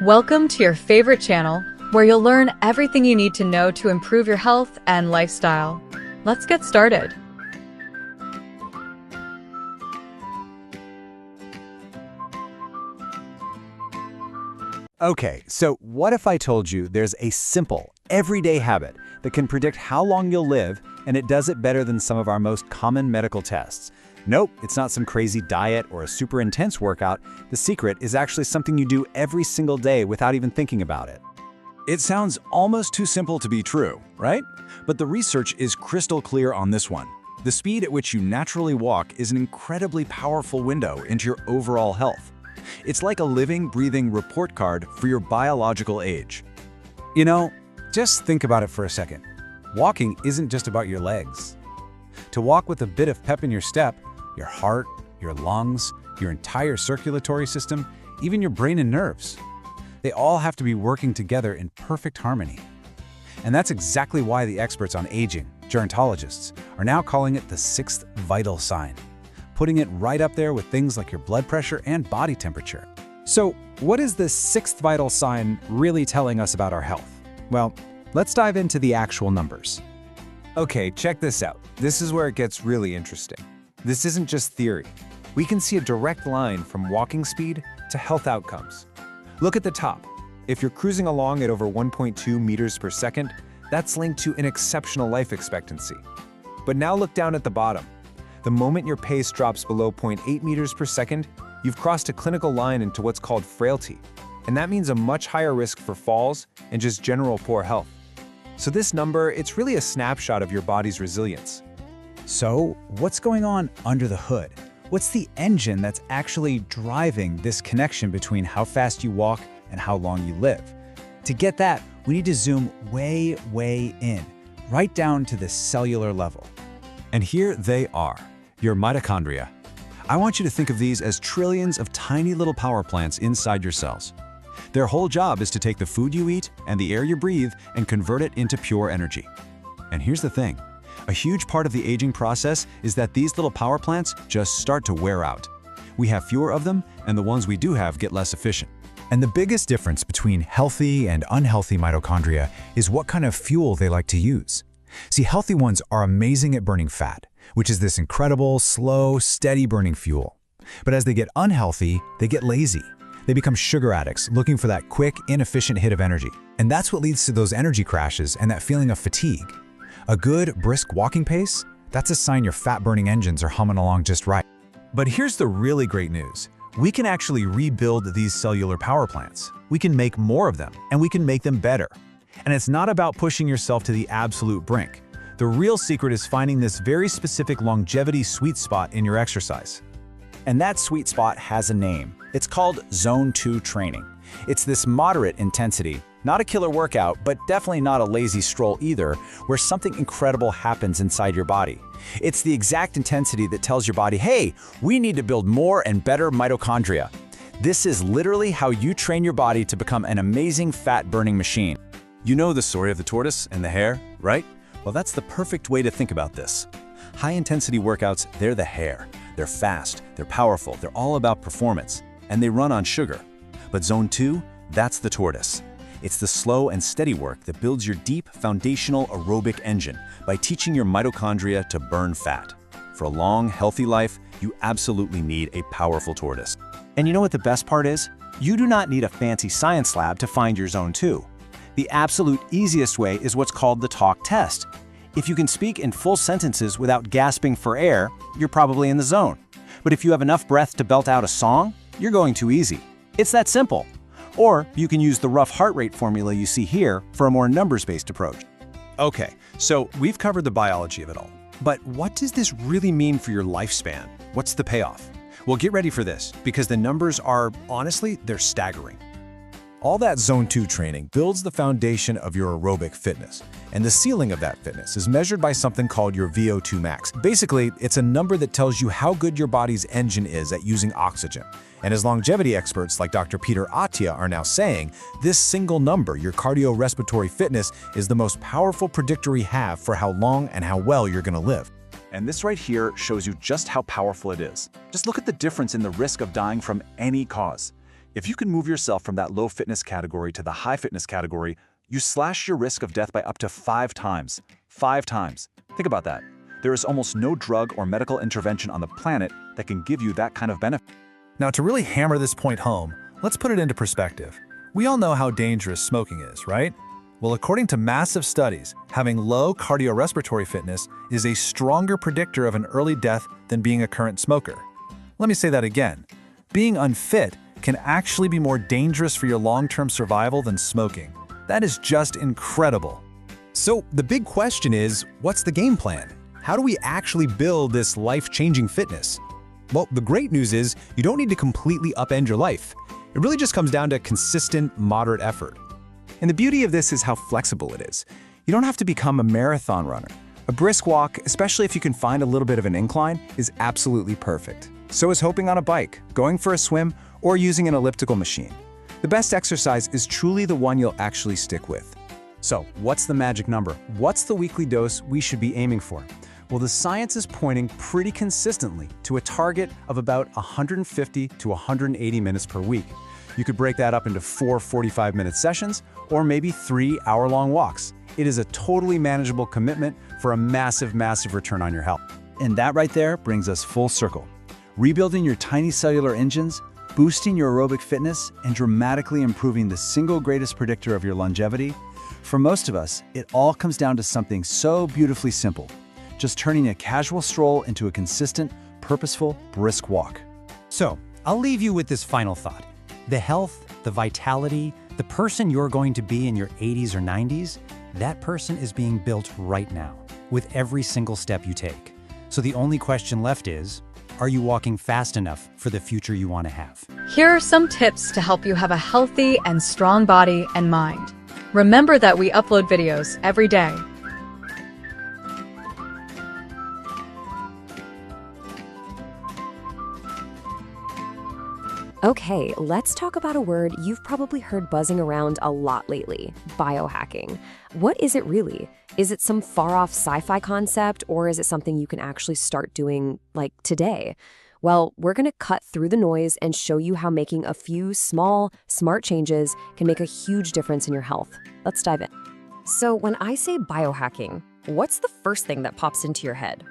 Welcome to your favorite channel, where you'll learn everything you need to know to improve your health and lifestyle. Let's get started. Okay, so what if I told you there's a simple, everyday habit that can predict how long you'll live, and it does it better than some of our most common medical tests? Nope, it's not some crazy diet or a super intense workout. The secret is actually something you do every single day without even thinking about it. It sounds almost too simple to be true, right? But the research is crystal clear on this one. The speed at which you naturally walk is an incredibly powerful window into your overall health. It's like a living, breathing report card for your biological age. You know, just think about it for a second. Walking isn't just about your legs. To walk with a bit of pep in your step, your heart, your lungs, your entire circulatory system, even your brain and nerves, they all have to be working together in perfect harmony. And that's exactly why the experts on aging, gerontologists, are now calling it the sixth vital sign, putting it right up there with things like your blood pressure and body temperature. So, what is this sixth vital sign really telling us about our health? Well, let's dive into the actual numbers. Okay, check this out. This is where it gets really interesting. This isn't just theory. We can see a direct line from walking speed to health outcomes. Look at the top. If you're cruising along at over 1.2 meters per second, that's linked to an exceptional life expectancy. But now look down at the bottom. The moment your pace drops below 0.8 meters per second, you've crossed a clinical line into what's called frailty. And that means a much higher risk for falls and just general poor health. So this number, it's really a snapshot of your body's resilience. So, what's going on under the hood? What's the engine that's actually driving this connection between how fast you walk and how long you live? To get that, we need to zoom way in, right down to the cellular level. And here they are, your mitochondria. I want you to think of these as trillions of tiny little power plants inside your cells. Their whole job is to take the food you eat and the air you breathe and convert it into pure energy. And here's the thing. A huge part of the aging process is that these little power plants just start to wear out. We have fewer of them, and the ones we do have get less efficient. And the biggest difference between healthy and unhealthy mitochondria is what kind of fuel they like to use. See, healthy ones are amazing at burning fat, which is this incredible, slow, steady burning fuel. But as they get unhealthy, they get lazy. They become sugar addicts, looking for that quick, inefficient hit of energy. And that's what leads to those energy crashes and that feeling of fatigue. A good, brisk walking pace, that's a sign your fat-burning engines are humming along just right. But here's the really great news. We can actually rebuild these cellular power plants. We can make more of them, and we can make them better. And it's not about pushing yourself to the absolute brink. The real secret is finding this very specific longevity sweet spot in your exercise. And that sweet spot has a name. It's called Zone 2 training. It's this moderate intensity, not a killer workout, but definitely not a lazy stroll either, where something incredible happens inside your body. It's the exact intensity that tells your body, hey, we need to build more and better mitochondria. This is literally how you train your body to become an amazing fat-burning machine. You know the story of the tortoise and the hare, right? Well, that's the perfect way to think about this. High-intensity workouts, they're the hare. They're fast, they're powerful, they're all about performance, and they run on sugar. But Zone 2, that's the tortoise. It's the slow and steady work that builds your deep, foundational aerobic engine by teaching your mitochondria to burn fat. For a long, healthy life, you absolutely need a powerful tortoise. And you know what the best part is? You do not need a fancy science lab to find your Zone 2. The absolute easiest way is what's called the talk test. If you can speak in full sentences without gasping for air, you're probably in the zone. But if you have enough breath to belt out a song, you're going too easy. It's that simple. Or you can use the rough heart rate formula you see here for a more numbers-based approach. Okay, so we've covered the biology of it all. But what does this really mean for your lifespan? What's the payoff? Well, get ready for this, because the numbers are, honestly, they're staggering. All that Zone 2 training builds the foundation of your aerobic fitness, and the ceiling of that fitness is measured by something called your VO2 max. Basically, it's a number that tells you how good your body's engine is at using oxygen. And as longevity experts like Dr. Peter Attia are now saying, this single number, your cardiorespiratory fitness, is the most powerful predictor we have for how long and how well you're going to live. And this right here shows you just how powerful it is. Just look at the difference in the risk of dying from any cause. If you can move yourself from that low fitness category to the high fitness category, you slash your risk of death by up to 5 times. 5 times. Think about that. There is almost no drug or medical intervention on the planet that can give you that kind of benefit. Now, to really hammer this point home, let's put it into perspective. We all know how dangerous smoking is, right? Well, according to massive studies, having low cardiorespiratory fitness is a stronger predictor of an early death than being a current smoker. Let me say that again. Being unfit can actually be more dangerous for your long-term survival than smoking. That is just incredible. So the big question is, what's the game plan? How do we actually build this life-changing fitness? Well, the great news is you don't need to completely upend your life. It really just comes down to consistent, moderate effort. And the beauty of this is how flexible it is. You don't have to become a marathon runner. A brisk walk, especially if you can find a little bit of an incline, is absolutely perfect. So is hopping on a bike, going for a swim, or using an elliptical machine. The best exercise is truly the one you'll actually stick with. So, what's the magic number? What's the weekly dose we should be aiming for? Well, the science is pointing pretty consistently to a target of about 150 to 180 minutes per week. You could break that up into 4 45-minute sessions or maybe 3 hour-long walks. It is a totally manageable commitment for a massive, massive return on your health. And that right there brings us full circle. Rebuilding your tiny cellular engines, boosting your aerobic fitness, and dramatically improving the single greatest predictor of your longevity. For most of us, it all comes down to something so beautifully simple. Just turning a casual stroll into a consistent, purposeful, brisk walk. So, I'll leave you with this final thought. The health, the vitality, the person you're going to be in your 80s or 90s, that person is being built right now, with every single step you take. So the only question left is, are you walking fast enough for the future you want to have? Here are some tips to help you have a healthy and strong body and mind. Remember that we upload videos every day. Okay, let's talk about a word you've probably heard buzzing around a lot lately, biohacking. What is it really? Is it some far-off sci-fi concept, or is it something you can actually start doing, like, today? Well, we're going to cut through the noise and show you how making a few small, smart changes can make a huge difference in your health. Let's dive in. So when I say biohacking, what's the first thing that pops into your head?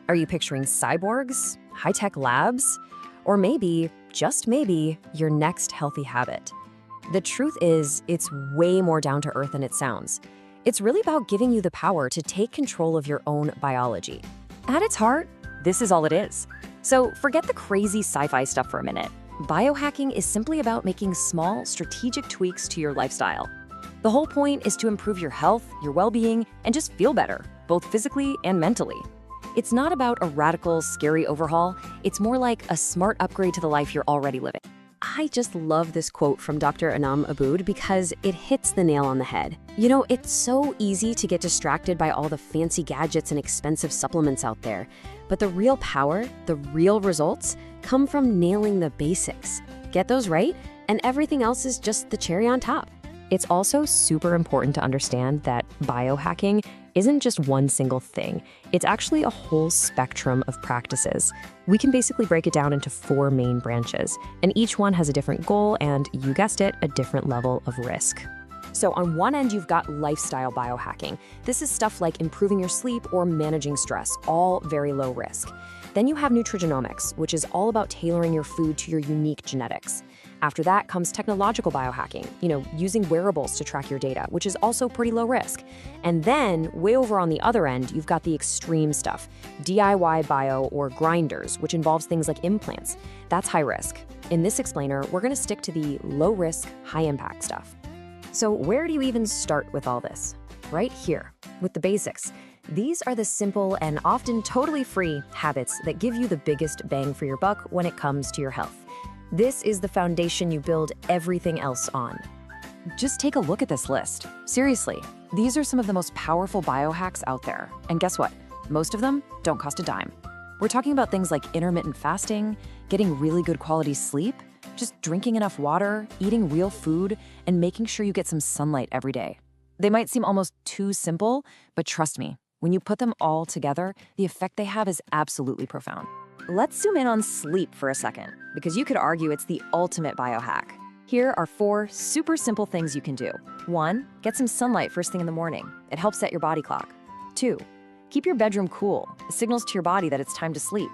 Are you picturing cyborgs, high-tech labs, or maybe, just maybe, your next healthy habit? The truth is, it's way more down to earth than it sounds. It's really about giving you the power to take control of your own biology. At its heart, this is all it is. So forget the crazy sci-fi stuff for a minute. Biohacking is simply about making small, strategic tweaks to your lifestyle. The whole point is to improve your health, your well-being, and just feel better, both physically and mentally. It's not about a radical, scary overhaul. It's more like a smart upgrade to the life you're already living. I just love this quote from Dr. Anam Abood because it hits the nail on the head. You know, it's so easy to get distracted by all the fancy gadgets and expensive supplements out there. But the real power, the real results, come from nailing the basics. Get those right, and everything else is just the cherry on top. It's also super important to understand that biohacking isn't just one single thing. It's actually a whole spectrum of practices. We can basically break it down into 4 main branches, and each one has a different goal and, you guessed it, a different level of risk. So on one end, you've got lifestyle biohacking. This is stuff like improving your sleep or managing stress, all very low risk. Then you have nutrigenomics, which is all about tailoring your food to your unique genetics. After that comes technological biohacking, using wearables to track your data, which is also pretty low risk. And then, way over on the other end, you've got the extreme stuff, DIY bio or grinders, which involves things like implants. That's high risk. In this explainer, we're going to stick to the low risk, high impact stuff. So where do you even start with all this? Right here, with the basics. These are the simple and often totally free habits that give you the biggest bang for your buck when it comes to your health. This is the foundation you build everything else on. Just take a look at this list. Seriously, these are some of the most powerful biohacks out there. And guess what? Most of them don't cost a dime. We're talking about things like intermittent fasting, getting really good quality sleep, just drinking enough water, eating real food, and making sure you get some sunlight every day. They might seem almost too simple, but trust me, when you put them all together, the effect they have is absolutely profound. Let's zoom in on sleep for a second, because you could argue it's the ultimate biohack. Here are 4 super simple things you can do. 1. Get some sunlight first thing in the morning. It helps set your body clock. 2. Keep your bedroom cool. It signals to your body that it's time to sleep.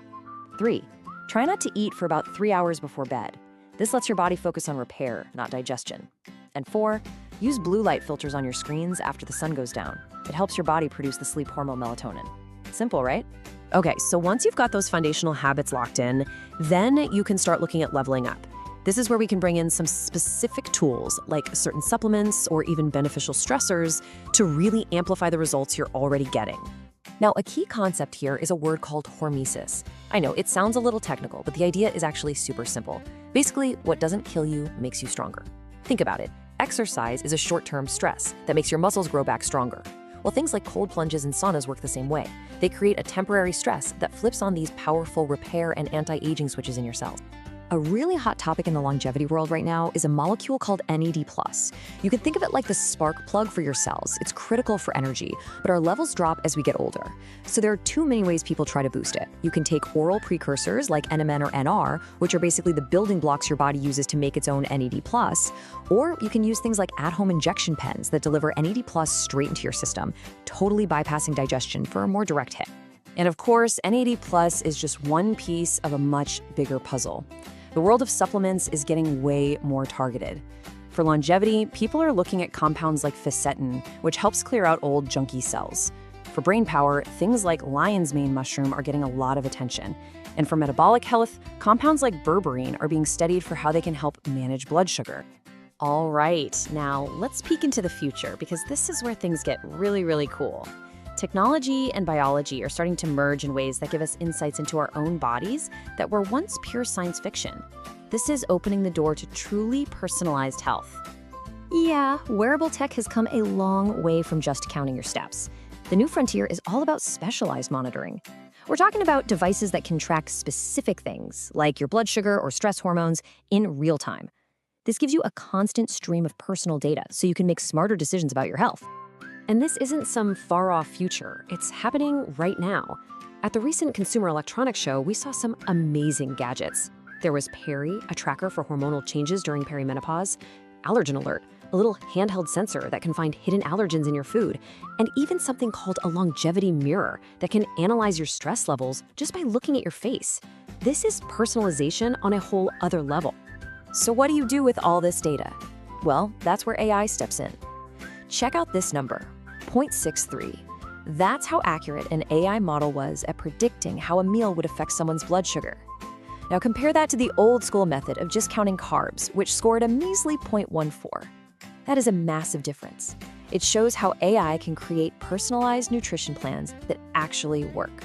3. Try not to eat for about 3 hours before bed. This lets your body focus on repair, not digestion. And 4. Use blue light filters on your screens after the sun goes down. It helps your body produce the sleep hormone melatonin. Simple, right? Okay, so once you've got those foundational habits locked in, then you can start looking at leveling up. This is where we can bring in some specific tools, like certain supplements or even beneficial stressors, to really amplify the results you're already getting. Now, a key concept here is a word called hormesis. I know, it sounds a little technical, but the idea is actually super simple. Basically, what doesn't kill you makes you stronger. Think about it. Exercise is a short-term stress that makes your muscles grow back stronger. Well, things like cold plunges and saunas work the same way. They create a temporary stress that flips on these powerful repair and anti-aging switches in your cells. A really hot topic in the longevity world right now is a molecule called NAD+. You can think of it like the spark plug for your cells. It's critical for energy, but our levels drop as we get older. So there are 2 main ways people try to boost it. You can take oral precursors like NMN or NR, which are basically the building blocks your body uses to make its own NAD+, or you can use things like at-home injection pens that deliver NAD+ straight into your system, totally bypassing digestion for a more direct hit. And of course, NAD+ is just one piece of a much bigger puzzle. The world of supplements is getting way more targeted. For longevity, people are looking at compounds like fisetin, which helps clear out old junky cells. For brain power, things like lion's mane mushroom are getting a lot of attention. And for metabolic health, compounds like berberine are being studied for how they can help manage blood sugar. All right, now let's peek into the future, because this is where things get really, really cool. Technology and biology are starting to merge in ways that give us insights into our own bodies that were once pure science fiction. This is opening the door to truly personalized health. Yeah, wearable tech has come a long way from just counting your steps. The new frontier is all about specialized monitoring. We're talking about devices that can track specific things, like your blood sugar or stress hormones, in real time. This gives you a constant stream of personal data so you can make smarter decisions about your health. And this isn't some far-off future. It's happening right now. At the recent Consumer Electronics Show, we saw some amazing gadgets. There was Peri, a tracker for hormonal changes during perimenopause, Allergen Alert, a little handheld sensor that can find hidden allergens in your food, and even something called a longevity mirror that can analyze your stress levels just by looking at your face. This is personalization on a whole other level. So what do you do with all this data? Well, that's where AI steps in. Check out this number, 0.63. That's how accurate an AI model was at predicting how a meal would affect someone's blood sugar. Now compare that to the old school method of just counting carbs, which scored a measly 0.14. That is a massive difference. It shows how AI can create personalized nutrition plans that actually work.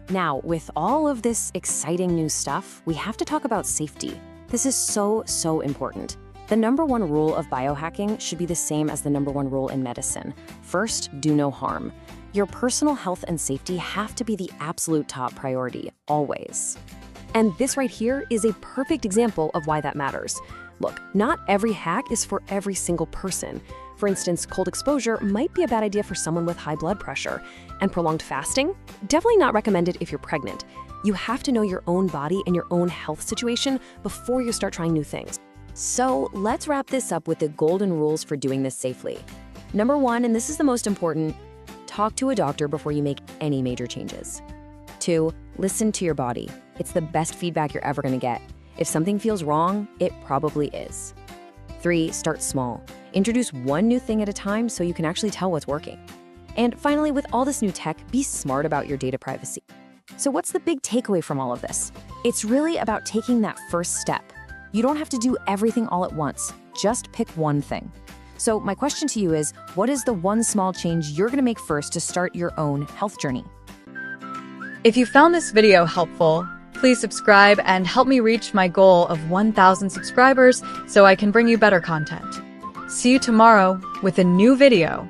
Now, with all of this exciting new stuff, we have to talk about safety. This is so important. The #1 rule of biohacking should be the same as the #1 rule in medicine. First, do no harm. Your personal health and safety have to be the absolute top priority, always. And this right here is a perfect example of why that matters. Look, not every hack is for every single person. For instance, cold exposure might be a bad idea for someone with high blood pressure. And prolonged fasting? Definitely not recommended if you're pregnant. You have to know your own body and your own health situation before you start trying new things. So let's wrap this up with the golden rules for doing this safely. #1, and this is the most important, talk to a doctor before you make any major changes. 2, listen to your body. It's the best feedback you're ever gonna get. If something feels wrong, it probably is. 3, start small. Introduce one new thing at a time so you can actually tell what's working. And finally, with all this new tech, be smart about your data privacy. So what's the big takeaway from all of this? It's really about taking that first step. You don't have to do everything all at once. Just pick one thing. So my question to you is, what is the one small change you're gonna make first to start your own health journey? If you found this video helpful, please subscribe and help me reach my goal of 1,000 subscribers so I can bring you better content. See you tomorrow with a new video.